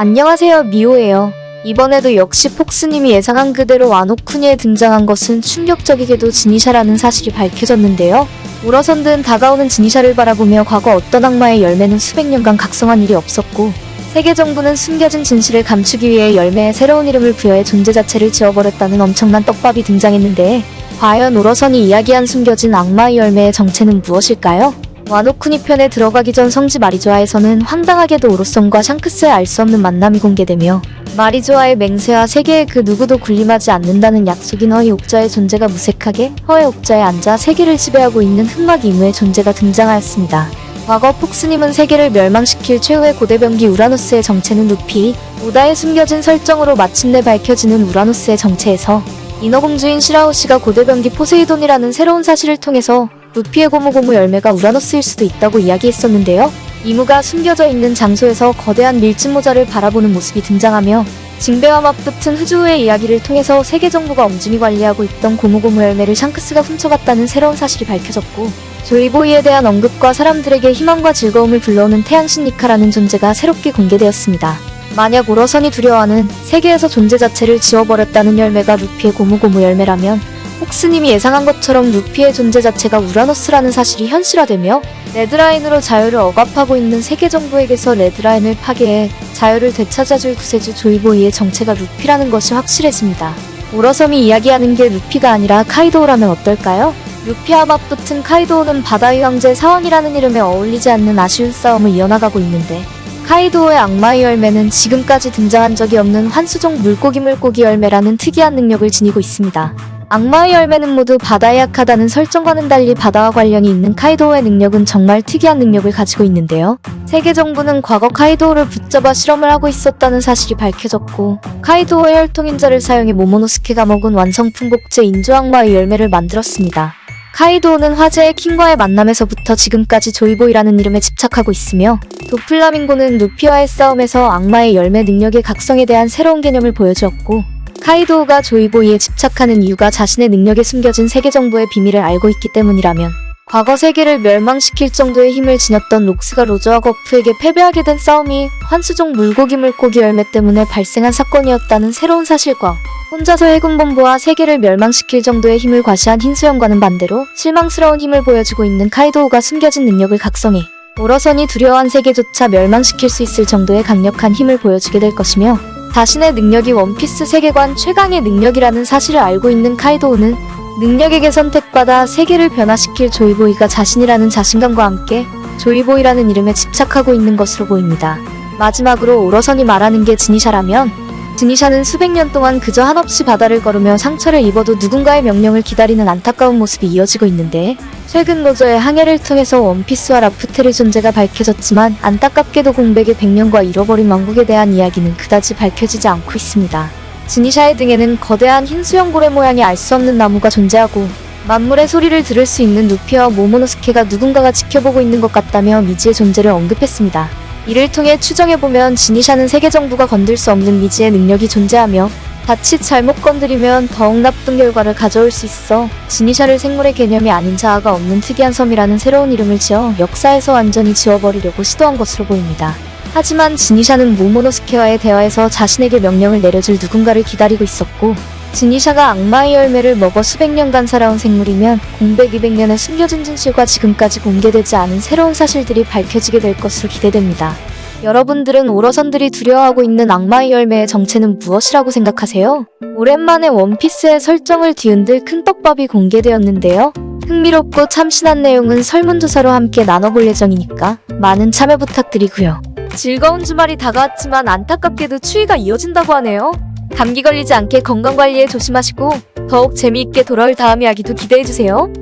안녕하세요, 미호예요. 이번에도 역시 폭스님이 예상한 그대로 와노쿠니에 등장한 것은 충격적이게도 지니샤라는 사실이 밝혀졌는데요. 우러선든 다가오는 지니샤를 바라보며 과거 어떤 악마의 열매는 수백 년간 각성한 일이 없었고 세계 정부는 숨겨진 진실을 감추기 위해 열매에 새로운 이름을 부여해 존재 자체를 지워버렸다는 엄청난 떡밥이 등장했는데 과연 우러선이 이야기한 숨겨진 악마의 열매의 정체는 무엇일까요? 와노쿠니 편에 들어가기 전 성지 마리조아에서는 황당하게도 우로선과 샹크스의 알 수 없는 만남이 공개되며 마리조아의 맹세와 세계의 그 누구도 군림하지 않는다는 약속인 허위 옥자의 존재가 무색하게 허의 옥자에 앉아 세계를 지배하고 있는 흑막 이무의 존재가 등장하였습니다. 과거 폭스님은 세계를 멸망시킬 최후의 고대병기 우라노스의 정체는 루피, 오다에 숨겨진 설정으로 마침내 밝혀지는 우라노스의 정체에서 인어공주인 시라오시가 고대병기 포세이돈이라는 새로운 사실을 통해서 루피의 고무고무 열매가 우라노스일 수도 있다고 이야기했었는데요. 이무가 숨겨져 있는 장소에서 거대한 밀짚 모자를 바라보는 모습이 등장하며 징배와 맞붙은 후주의 이야기를 통해서 세계 정부가 엄중히 관리하고 있던 고무고무 열매를 샹크스가 훔쳐갔다는 새로운 사실이 밝혀졌고 조이보이에 대한 언급과 사람들에게 희망과 즐거움을 불러오는 태양신 니카라는 존재가 새롭게 공개되었습니다. 만약 우러선이 두려워하는 세계에서 존재 자체를 지워버렸다는 열매가 루피의 고무고무 열매라면 폭스님이 예상한 것처럼 루피의 존재 자체가 우라노스라는 사실이 현실화되며 레드라인으로 자유를 억압하고 있는 세계 정부에게서 레드라인을 파괴해 자유를 되찾아줄 구세주 조이보이의 정체가 루피라는 것이 확실해집니다. 우러섬이 이야기하는 게 루피가 아니라 카이도우라면 어떨까요? 루피와 맞붙은 카이도우는 바다의 황제 사원이라는 이름에 어울리지 않는 아쉬운 싸움을 이어나가고 있는데 카이도우의 악마의 열매는 지금까지 등장한 적이 없는 환수종 물고기 열매라는 특이한 능력을 지니고 있습니다. 악마의 열매는 모두 바다에 약하다는 설정과는 달리 바다와 관련이 있는 카이도우의 능력은 정말 특이한 능력을 가지고 있는데요. 세계 정부는 과거 카이도우를 붙잡아 실험을 하고 있었다는 사실이 밝혀졌고 카이도우의 혈통인자를 사용해 모모노스케가 먹은 완성품 복제 인조 악마의 열매를 만들었습니다. 카이도우는 화제의 킹과의 만남에서부터 지금까지 조이보이라는 이름에 집착하고 있으며 도플라밍고는 루피와의 싸움에서 악마의 열매 능력의 각성에 대한 새로운 개념을 보여주었고 카이도우가 조이보이에 집착하는 이유가 자신의 능력에 숨겨진 세계 정부의 비밀을 알고 있기 때문이라면 과거 세계를 멸망시킬 정도의 힘을 지녔던 록스가 로저와 거프에게 패배하게 된 싸움이 환수종 물고기 열매 때문에 발생한 사건이었다는 새로운 사실과 혼자서 해군본부와 세계를 멸망시킬 정도의 힘을 과시한 흰수염과는 반대로 실망스러운 힘을 보여주고 있는 카이도우가 숨겨진 능력을 각성해 우러선이 두려워한 세계조차 멸망시킬 수 있을 정도의 강력한 힘을 보여주게 될 것이며 자신의 능력이 원피스 세계관 최강의 능력이라는 사실을 알고 있는 카이도우는 능력에게 선택받아 세계를 변화시킬 조이보이가 자신이라는 자신감과 함께 조이보이라는 이름에 집착하고 있는 것으로 보입니다. 마지막으로 우러선이 말하는 게 지니샤라면 지니샤는 수백 년 동안 그저 한없이 바다를 걸으며 상처를 입어도 누군가의 명령을 기다리는 안타까운 모습이 이어지고 있는데 최근 로저의 항해를 통해서 원피스와 라프텔의 존재가 밝혀졌지만 안타깝게도 공백의 100년과 잃어버린 왕국에 대한 이야기는 그다지 밝혀지지 않고 있습니다. 지니샤의 등에는 거대한 흰 수염고래 모양의 알 수 없는 나무가 존재하고 만물의 소리를 들을 수 있는 루피와 모모노스케가 누군가가 지켜보고 있는 것 같다며 미지의 존재를 언급했습니다. 이를 통해 추정해보면 지니샤는 세계 정부가 건들 수 없는 미지의 능력이 존재하며 자칫 잘못 건드리면 더욱 나쁜 결과를 가져올 수 있어 지니샤를 생물의 개념이 아닌 자아가 없는 특이한 섬이라는 새로운 이름을 지어 역사에서 완전히 지워버리려고 시도한 것으로 보입니다. 하지만 지니샤는 모모노스케와의 대화에서 자신에게 명령을 내려줄 누군가를 기다리고 있었고 지니샤가 악마의 열매를 먹어 수백 년간 살아온 생물이면 공백 200년의 숨겨진 진실과 지금까지 공개되지 않은 새로운 사실들이 밝혀지게 될 것으로 기대됩니다. 여러분들은 우러선들이 두려워하고 있는 악마의 열매의 정체는 무엇이라고 생각하세요? 오랜만에 원피스의 설정을 뒤흔들 큰 떡밥이 공개되었는데요. 흥미롭고 참신한 내용은 설문조사로 함께 나눠볼 예정이니까 많은 참여 부탁드리고요. 즐거운 주말이 다가왔지만 안타깝게도 추위가 이어진다고 하네요. 감기 걸리지 않게 건강관리에 조심하시고 더욱 재미있게 돌아올 다음 이야기도 기대해주세요.